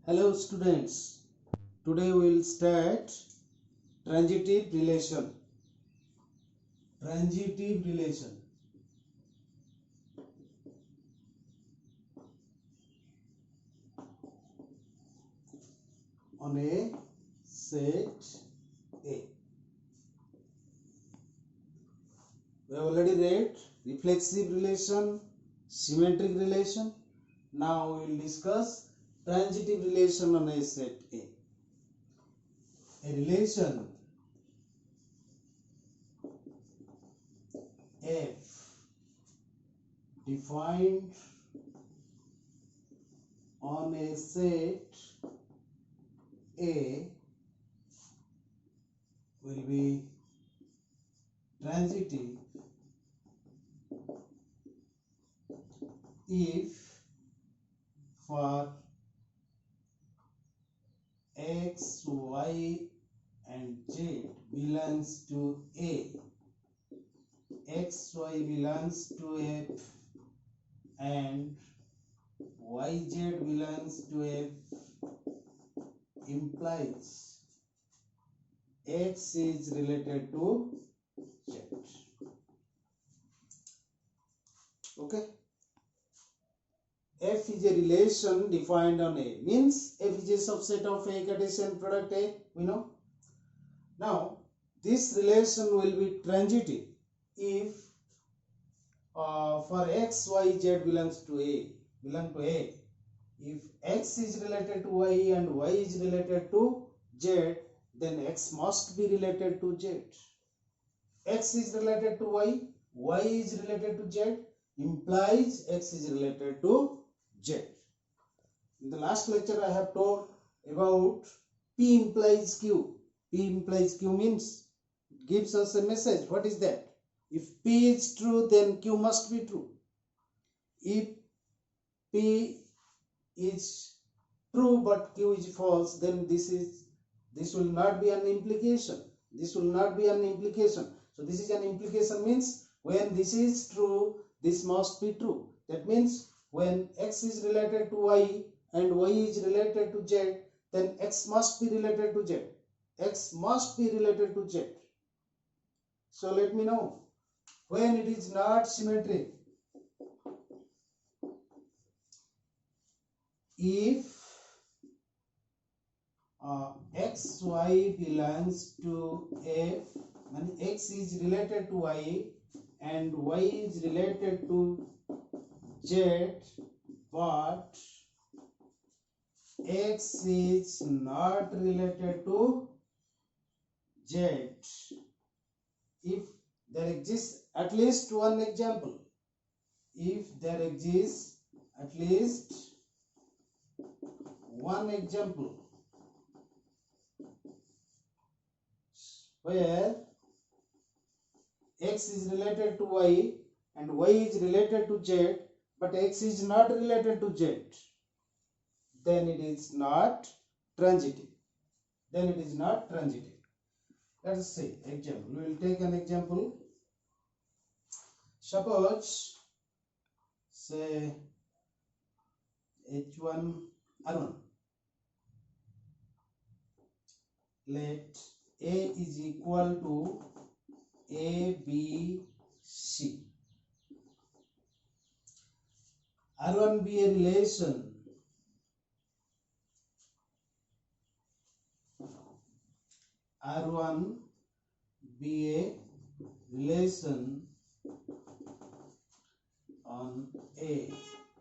Hello students, today we will start transitive relation. Transitive relation. On a set A. We have already read reflexive relation, symmetric relation. Now we will discuss transitive relation on a set A. A relation F defined on a set A will be transitive if for x, y and z belongs to A, x, y belongs to F and y, z belongs to F, implies x is related to z. Okay. F is a relation defined on A, means F is a subset of A Cartesian product A, we know. Now, this relation will be transitive if for x, y, z belong to A. If x is related to y and y is related to z, then x must be related to z. X is related to y, y is related to z, implies x is related to z. In the last lecture I have told about P implies Q. P implies Q means it gives us a message. What is that? If P is true, then Q must be true. If P is true but Q is false, then this will not be an implication. This will not be an implication. So this is an implication means when this is true, this must be true. That means when x is related to y and y is related to z, then x must be related to z. X must be related to z. So let me know when it is not symmetric. If x, y belongs to F, and x is related to y and y is related to z, but x is not related to z. If there exists at least one example, if there exists at least one example where x is related to y and y is related to z, but x is not related to z, then it is not transitive. Then it is not transitive. Let us see example. We will take an example. Suppose say H1 R1. Let A is equal to A, B, C. R1 be a relation R1 be a relation on A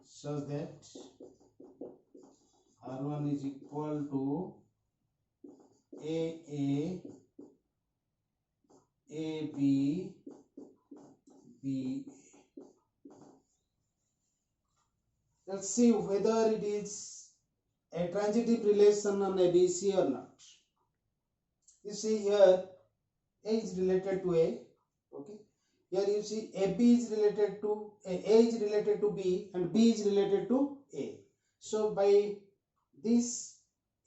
so that R1 is equal to A, B, B. Let's see whether it is a transitive relation on ABC or not. You see here A is related to A. Okay. Here you see AB is related to A is related to B and B is related to A. So by this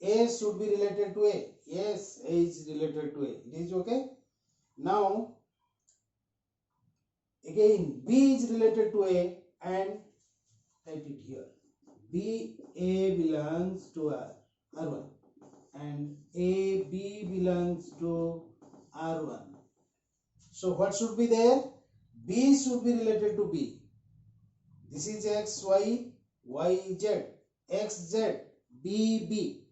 A should be related to A. Yes, A is related to A. It is okay. Now again B is related to A and write it here. B A belongs to R. R1, and AB belongs to R1. So what should be there? B should be related to B. This is X, Y, Y, Z, X, Z, B, B.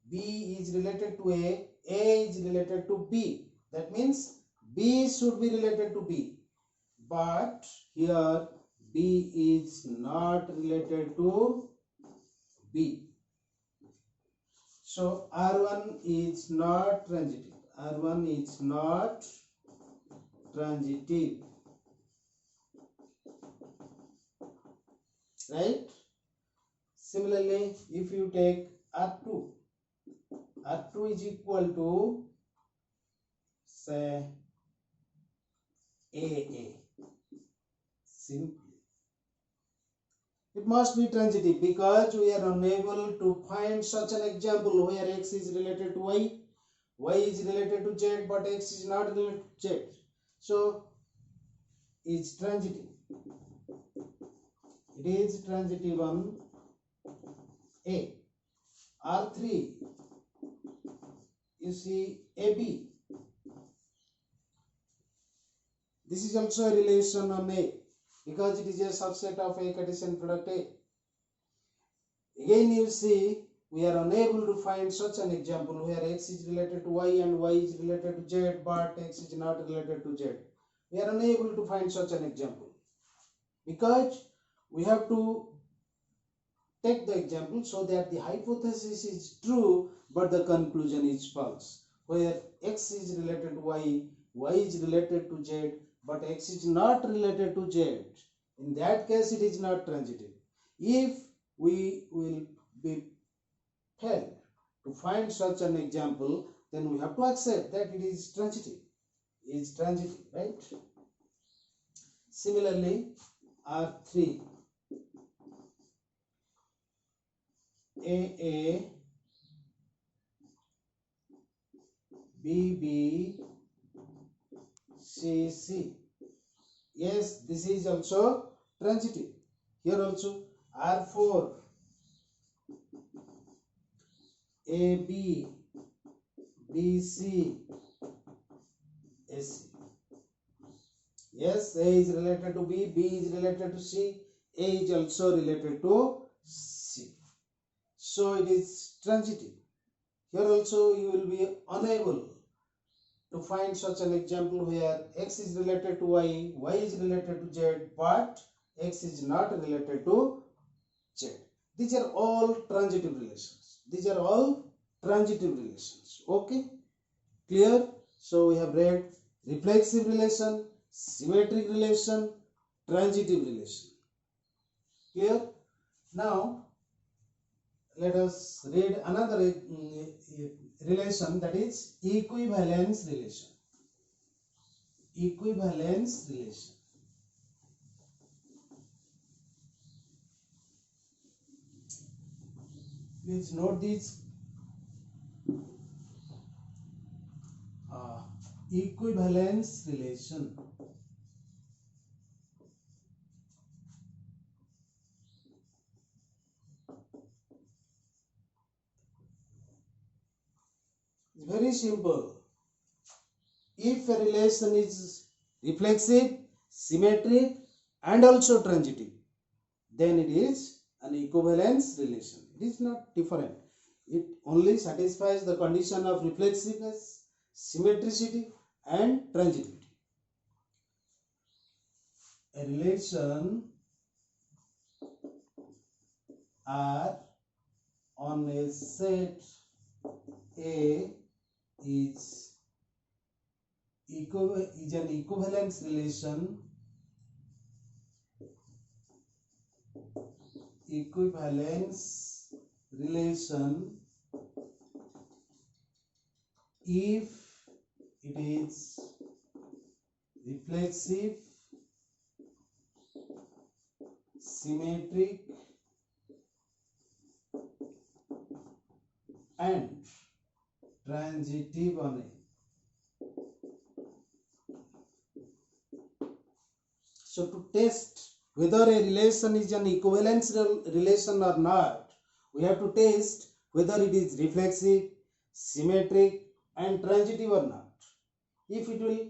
B is related to A is related to B. That means B should be related to B. But here B is not related to B. So R1 is not transitive. R1 is not transitive. Right? Similarly, if you take R2, R2 is equal to say AA. Simply. It must be transitive because we are unable to find such an example where X is related to Y, Y is related to Z, but X is not related to Z. So, it's transitive. It is transitive on A. R3, you see AB. This is also a relation on A because it is a subset of A Cartesian product A. Again you see we are unable to find such an example where X is related to Y and Y is related to Z but X is not related to Z. We are unable to find such an example because we have to take the example so that the hypothesis is true but the conclusion is false, where X is related to Y, Y is related to Z but X is not related to Z. In that case it is not transitive. If we will be failed to find such an example, then we have to accept that it is transitive. It is transitive, right? Similarly, R3, AA, BB, CC. Yes, this is also transitive. Here also R4, AB, BC, AC. Yes, A is related to B, B is related to C, A is also related to C. So it is transitive. Here also you will be unable to find such an example where X is related to Y, Y is related to Z, but X is not related to Z. These are all transitive relations. These are all transitive relations. Okay? Clear? So we have read reflexive relation, symmetric relation, transitive relation. Clear? Now let us read another relation, that is equivalence relation. Equivalence relation. Please note this. Equivalence relation. It's very simple. If a relation is reflexive, symmetric and also transitive, then it is an equivalence relation. It is not different. It only satisfies the condition of reflexiveness, symmetricity and transitivity. A relation R on a set A is an equivalence relation. Equivalence relation if it is reflexive, symmetric and transitive on A. So to test whether a relation is an equivalence relation or not, we have to test whether it is reflexive, symmetric and transitive or not. If it will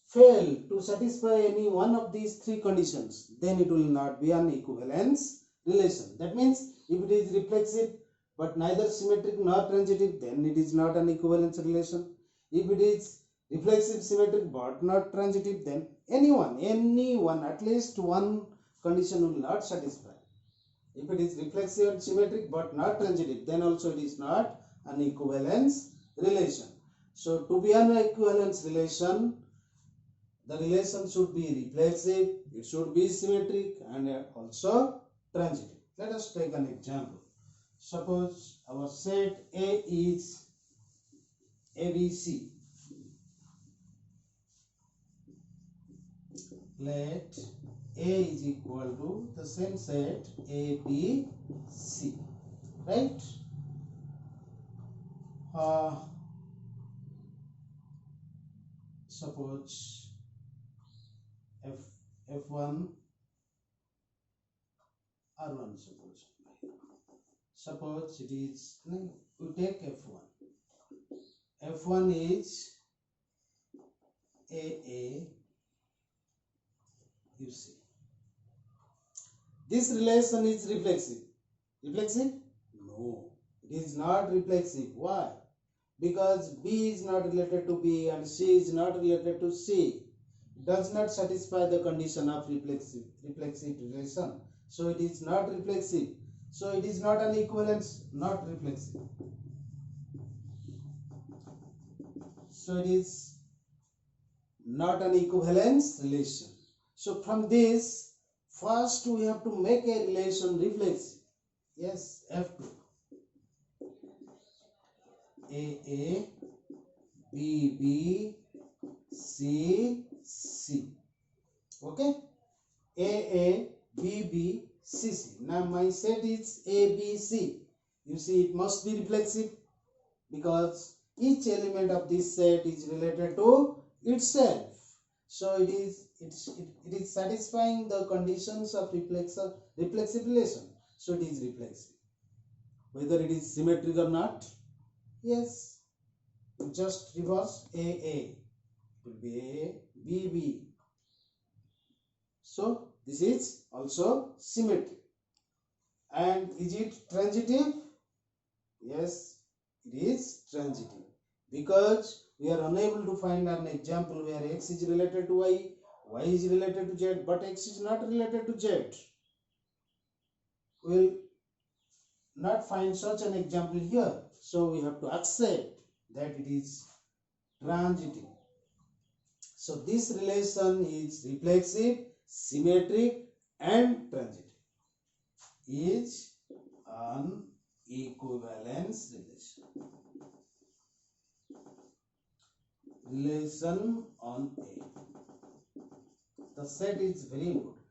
fail to satisfy any one of these three conditions, then it will not be an equivalence relation. That means if it is reflexive but neither symmetric nor transitive, then it is not an equivalence relation. If it is reflexive, symmetric but not transitive, then anyone, at least one condition will not satisfy. If it is reflexive and symmetric but not transitive, then also it is not an equivalence relation. So to be an equivalence relation, the relation should be reflexive, it should be symmetric and also transitive. Let us take an example. Suppose our set A is ABC. Let A is equal to the same set ABC, right? Suppose F1 R1, suppose it is, we take F1 is AA, you see. This relation is reflexive. Reflexive? No, it is not reflexive. Why? Because B is not related to B and C is not related to C. It does not satisfy the condition of reflexive relation. So it is not reflexive. So it is not an equivalence, not reflexive. So it is not an equivalence relation. So from this, first we have to make a relation reflexive. Yes, F2. AA, BB, C, C. Okay? AA, BB, CC. Now my set is ABC. You see, it must be reflexive because each element of this set is related to itself. So it is satisfying the conditions of reflexive relation. So it is reflexive. Whether it is symmetric or not, yes, you just reverse AA. It will be AA, BB. So this is also symmetric. And is it transitive? Yes, it is transitive. Because we are unable to find an example where X is related to Y is related to Z, but X is not related to Z. We will not find such an example here. So we have to accept that it is transitive. So this relation is reflexive, symmetric and transitive. Is an equivalence relation. Relation on A. The set is very important.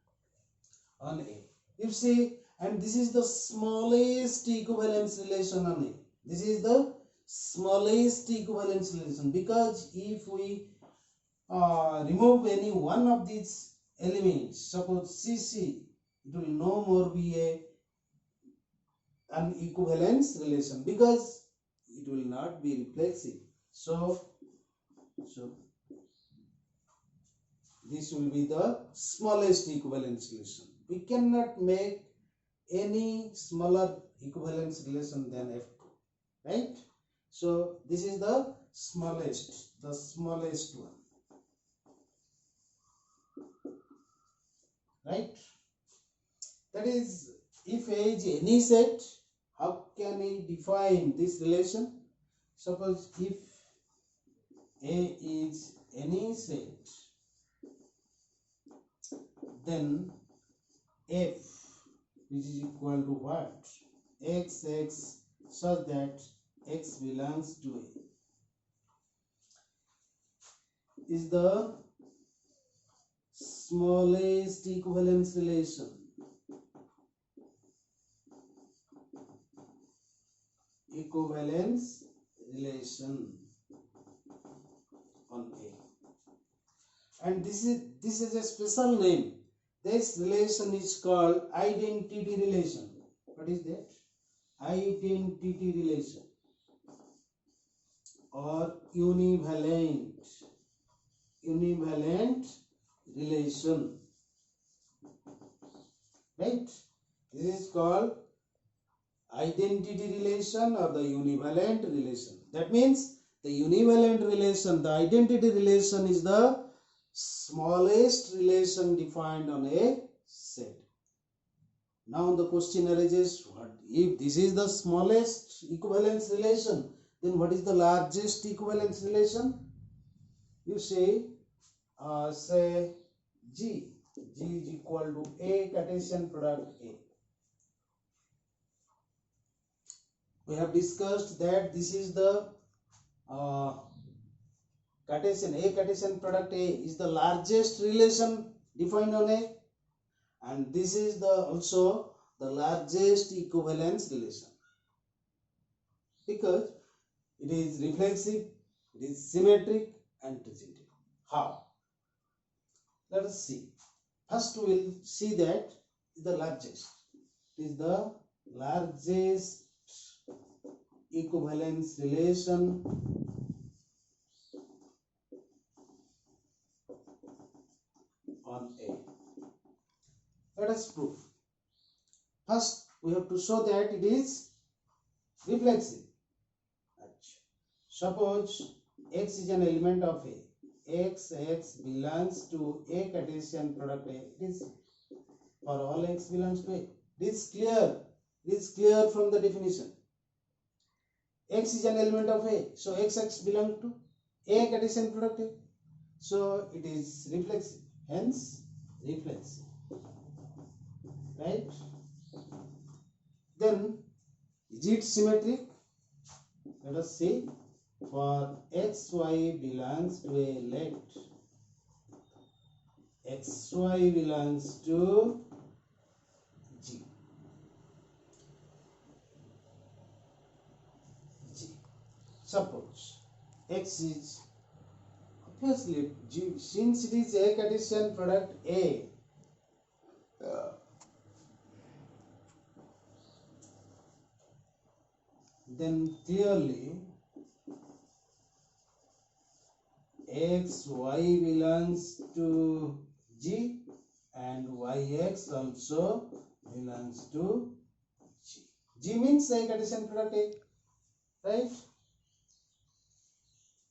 On A. You see, and this is the smallest equivalence relation on A. This is the smallest equivalence relation because if we remove any one of these elements, suppose CC, it will no more be an equivalence relation because it will not be reflexive. So this will be the smallest equivalence relation. We cannot make any smaller equivalence relation than F2, right? So this is the smallest one, right? That is, if A is any set, how can we define this relation? Suppose if A is any set, then F, which is equal to what? X such that X belongs to A is the smallest equivalence relation. Equivalence relation on A. And this is a special name. This relation is called identity relation. What is that? identity relation or univalent relation, right? This is called identity relation or the univalent relation. That means the univalent relation, the identity relation is the smallest relation defined on a set. Now the question arises, what if this is the smallest equivalence relation, then what is the largest equivalence relation? You say G is equal to A Cartesian product A. We have discussed that this is the Cartesian product A is the largest relation defined on A, and this is the also the largest equivalence relation because it is reflexive, it is symmetric and transitive. How? Let us see. First we will see that is the largest. It is the largest equivalence relation on A. Let us prove. First we have to show that it is reflexive. Suppose X is an element of A. X belongs to A Cartesian product A. It is for all X belongs to A. This is clear. This is clear from the definition. X is an element of A. So X belongs to A Cartesian product A. So it is reflexive. Hence reflexive. Right? Then is it symmetric? Let us see. For xy belongs to a let xy belongs to G. Suppose X is obviously G, since it is a Cartesian product A, then clearly xy belongs to G and yx also belongs to G. G means a Cartesian product A, right?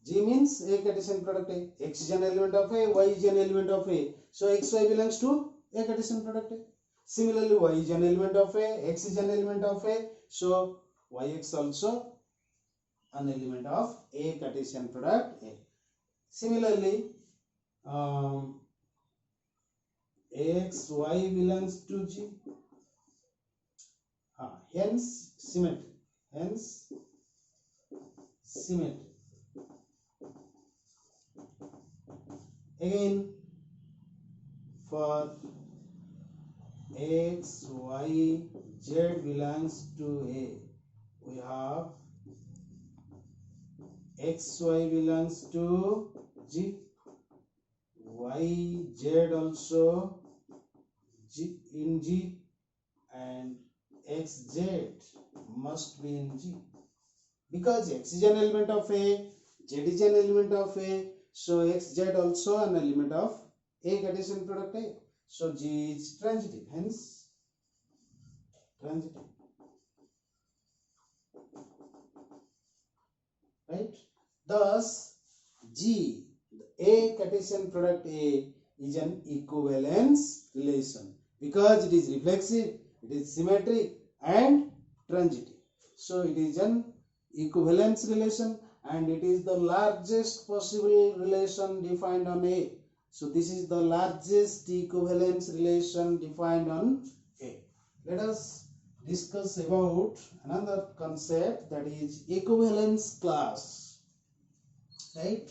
G means a Cartesian product A. X is an element of A, y is an element of A. So xy belongs to a Cartesian product A. Similarly, y is an element of A, x is an element of A. So yx also an element of a Cartesian product A. Similarly, xy belongs to G. Hence symmetry. Hence symmetry. Again, for x, y, z belongs to A, we have xy belongs to G, y, z also G in G, and xz must be in G. Because x is an element of A, z is an element of A, so xz also an element of A Cartesian product A. So G is transitive, hence transitive. Right? Thus, G, A Cartesian product A, is an equivalence relation because it is reflexive, it is symmetric and transitive. So it is an equivalence relation and it is the largest possible relation defined on A. So this is the largest equivalence relation defined on A. Let us discuss about another concept, that is equivalence class. Right?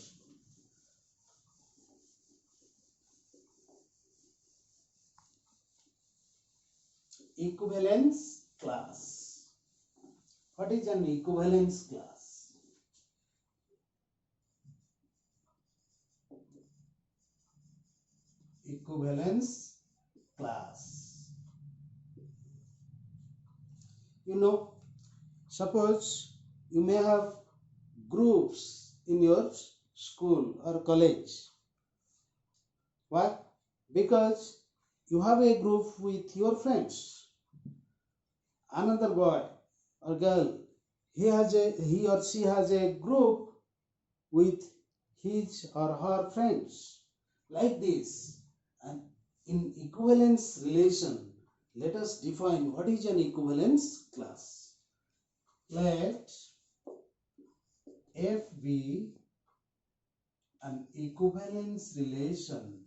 Equivalence class. What is an equivalence class? Equivalence class. You know, Suppose you may have groups in your school or college. Why? Because you have a group with your friends. Another boy or girl, he or she has a group with his or her friends. Like this. And in equivalence relation, let us define what is an equivalence class. Let F be an equivalence relation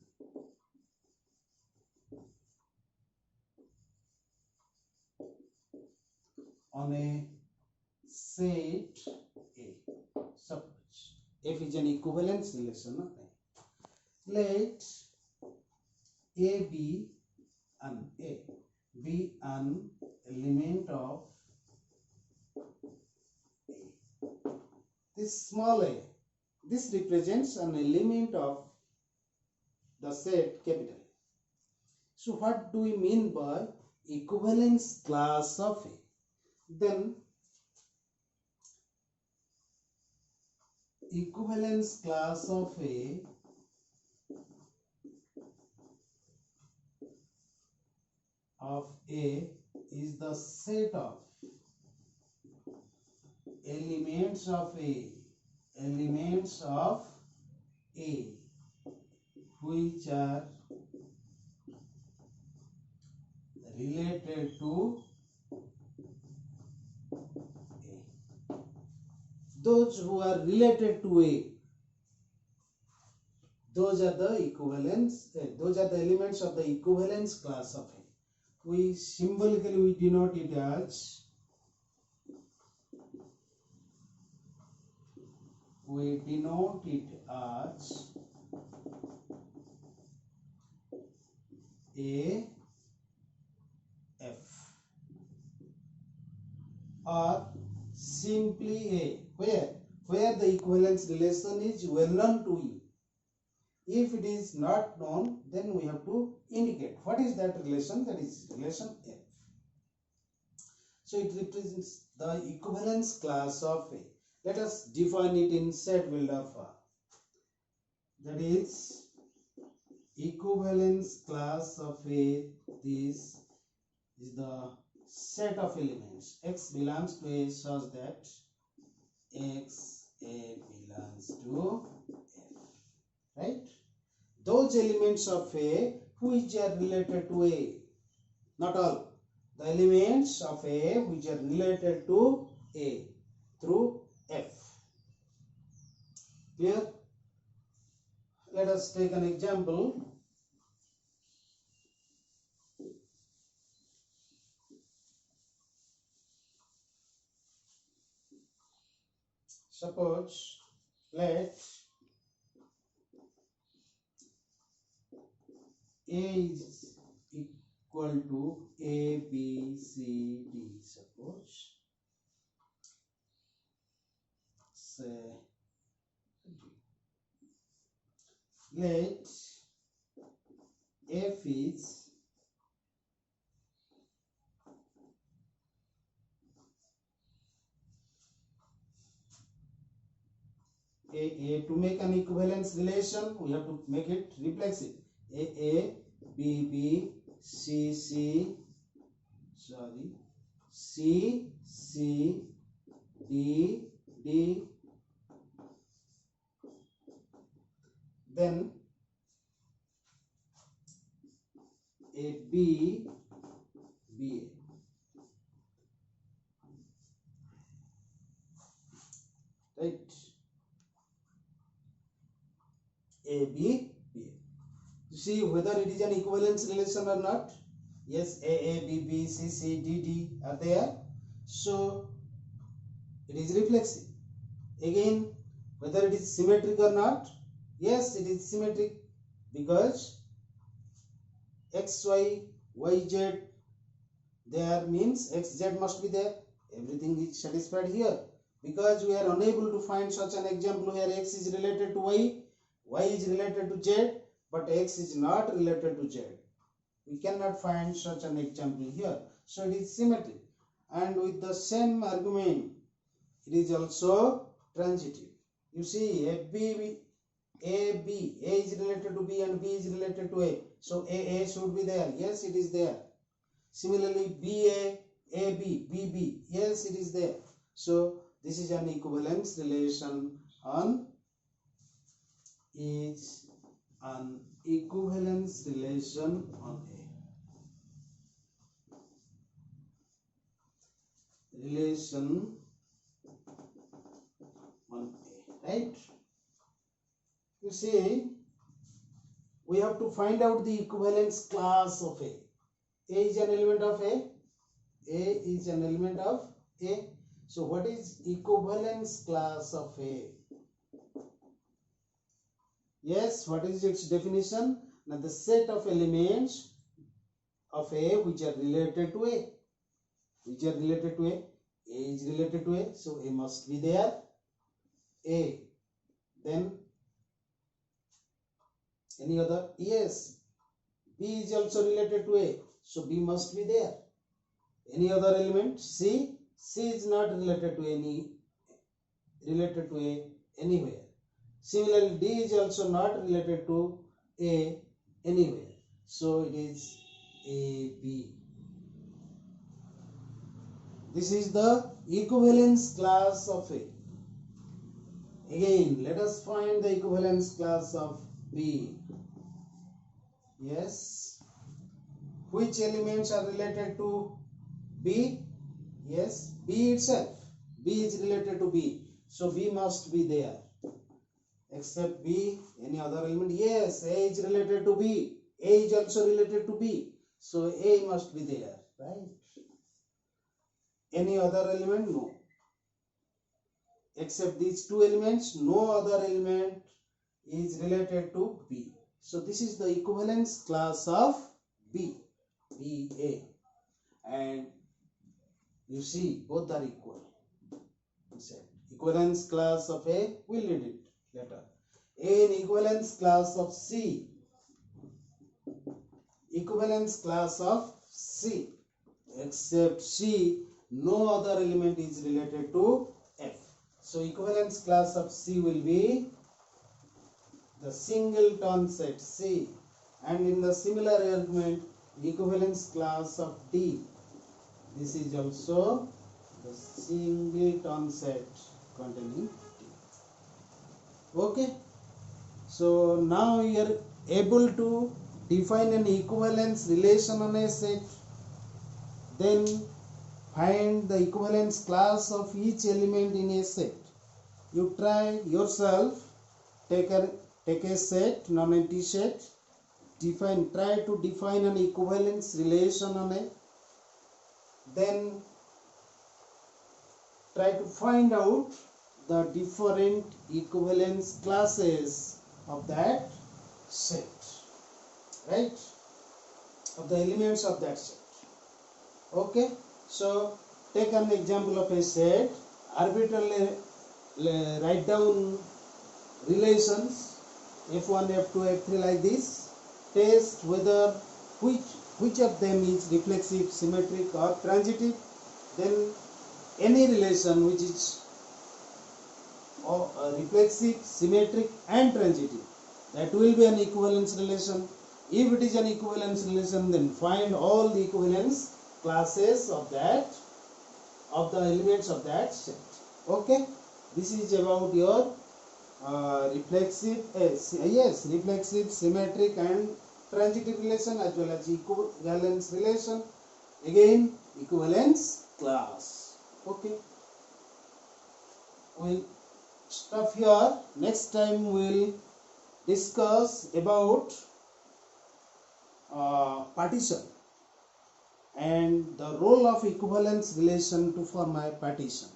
on a set A. Suppose F is an equivalence relation. Okay. Let A be an element of A. This small a, this represents an element of the set capital A. So what do we mean by equivalence class of A? Then equivalence class of A is the set of elements of A which are related to A. Those who are related to A, those are the elements of the equivalence class of A. We symbolically denote it as A F or simply A, where the equivalence relation is well known to you. If it is not known, then we have to indicate what is that relation. That is relation F. So it represents the equivalence class of A. Let us define it in Set-Wildorf form. That is equivalence class of A. This is the set of elements. X belongs to A such that X A belongs to F. Right? Those elements of A which are related to A, not all. The elements of A which are related to A through F. Clear? Let us take an example. Suppose let A is equal to A, B, C, D. Suppose say let F is A. To make an equivalence relation, we have to make it reflexive. A, B, B, C, C, D, D, then A, B, B, right? A, B, B. You see whether it is an equivalence relation or not. Yes, A, B, B, C, C, D, D are there. So it is reflexive. Again, whether it is symmetric or not. Yes, it is symmetric because X, Y, Y, Z there means X, Z must be there. Everything is satisfied here. Because we are unable to find such an example where X is related to Y, Y is related to Z, but X is not related to Z. We cannot find such an example here. So it is symmetric. and with the same argument it is also transitive. You see, A is related to B and B is related to A. So A should be there. Yes, it is there. Similarly, AB, BB. Yes, it is there. So this is an equivalence relation on is an equivalence relation on A. Relation on A, right? You see, we have to find out the equivalence class of A. A is an element of A. A is an element of A. So what is equivalence class of A? Yes, what is its definition? Now the set of elements of A which are related to A. Which are related to A. A is related to A. So A must be there. A. Then any other? Yes. B is also related to A. So B must be there. Any other element? C? C is not related to A anywhere. Similarly, D is also not related to A anywhere. So it is AB. This is the equivalence class of A. Again, let us find the equivalence class of B. Yes. Which elements are related to B? Yes, B itself. B is related to B. So B must be there. Except B, any other element? Yes, A is related to B. A is also related to B. So A must be there, right? Any other element? No. Except these two elements, no other element is related to B. So this is the equivalence class of B, BA. And you see, both are equal. Equivalence class of A, we'll read it later. In equivalence class of C. Equivalence class of C. Except C, no other element is related to F. So equivalence class of C will be the singleton set C. And in the similar argument, equivalence class of D. This is also the singleton set containing D. Okay. So now we are able to define an equivalence relation on a set. Then find the equivalence class of each element in a set. You try yourself, take a set, non-empty set, try to define an equivalence relation on it. Then try to find out the different equivalence classes of that set, right? Of the elements of that set. Okay, so take an example of a set. Arbitrarily write down relations F1, F2, F3 like this. Test whether which of them is reflexive, symmetric or transitive. Then any relation which is reflexive, symmetric and transitive, that will be an equivalence relation. If it is an equivalence relation, then find all the equivalence classes of the elements of that set. Okay, this is about your reflexive, symmetric and transitive relation as well as equivalence relation. Again, equivalence class. Okay, we'll stop here. Next time we'll discuss about partition and the role of equivalence relation to form a partition.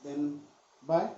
Then bye.